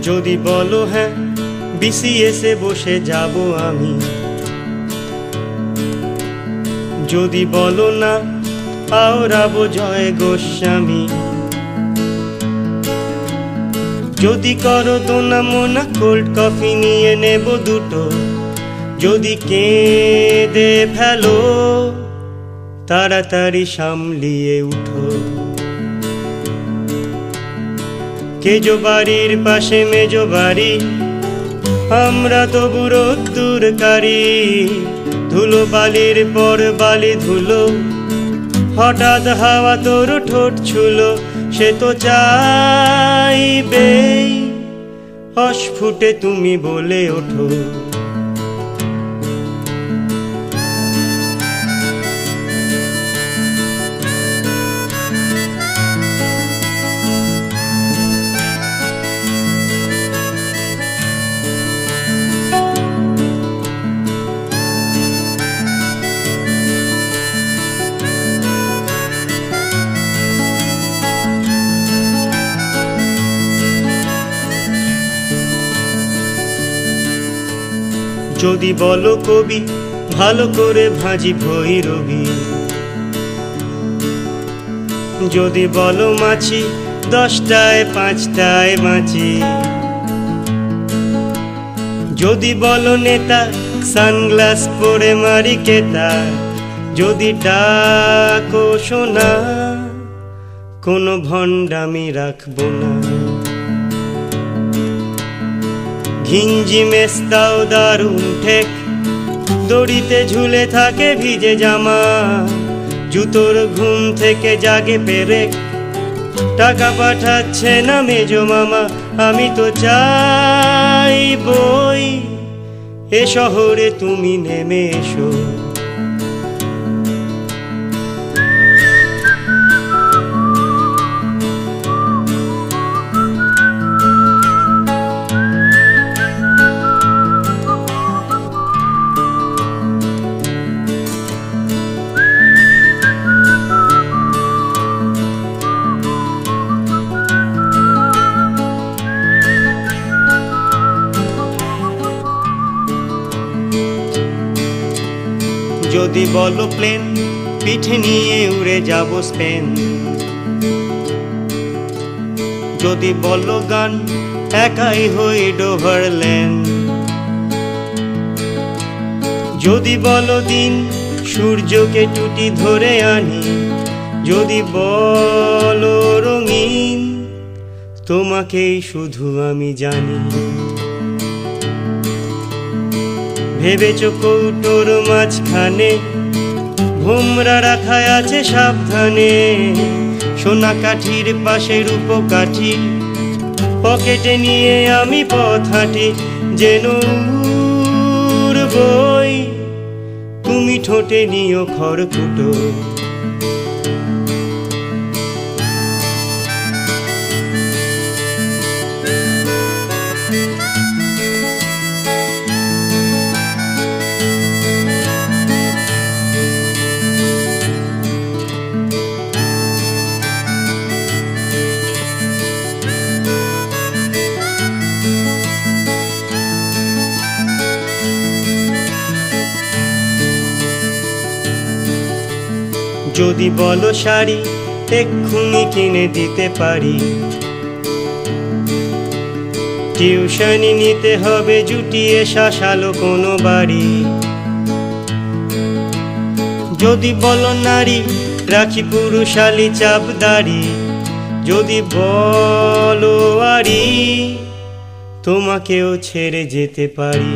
যদি বলো হ্যাঁ বিসিএসে বসে যাব আমি, যদি বলো না আওড়াবো জয় গোস্বামী, যদি করো দোনা মোনা কোল্ড কফি নিয়ে নেব দুটো, যদি কেঁদে ফেলো তাড়াতাড়ি সামলিয়ে উঠো। কেজো বাড়ির পাশে মেজো বাড়ি, আমরা তবু রোদ্দুরকারী, ধুলো বালির পর বালি ধুলো, হঠাৎ হাওয়া তোর ঠোঁট ছুলো, সে তো চাইবেই অস্ফুটে তুমি বলে ওঠো। যদি বলো কবি ভালো করে ভাজি ভৈরবী, যদি বলো মাছি 10টায় 5টায় বাঁচি, যদি বলো নেতা সানগ্লাস পরে মারি কেতা, যদি ডাকো শোনা কোনো ভণ্ডামি রাখবো না। ঘিঞ্জি মেস্তাও দারুণ ঠেক, দড়িতে ঝুলে থাকে ভিজে জামা, জুতোর ঘুম থেকে জাগে পেরেক, টাকা পাঠাচ্ছে না মেজো মামা। আমি তো চাইবই এ শহরে তুমি নেমে এসো। যদি বলো প্লেন পিঠে নিয়ে উড়ে যাব স্পেন, যদি বলো গান একাই হই ডোভারল্যান্ড, যদি বলো দিন সূর্যকে টুটি ধরে আনি, যদি বলো রঙিন তোমাকেই শুধু আমি জানি। ভেবেছো কৌটোর মাঝখানে ভোমরা রাখা আছে সাবধানে, সোনা কাঠির পাশে রূপকাঠি, পকেটে নিয়ে আমি পথ হাঁটি, যেন উড়বই তুমি ঠোঁটে নিও খড়কুটো। যদি বলো শাড়ি এক্ষুনি কিনে দিতে পারি, টিউশনি নিতে হবে জুটিয়ে শাসালো কোনো বাড়ি, যদি বলো নারী রাখি পুরুষালি চাপদারি, যদি বলো আরি তোমাকেও ছেড়ে যেতে পারি।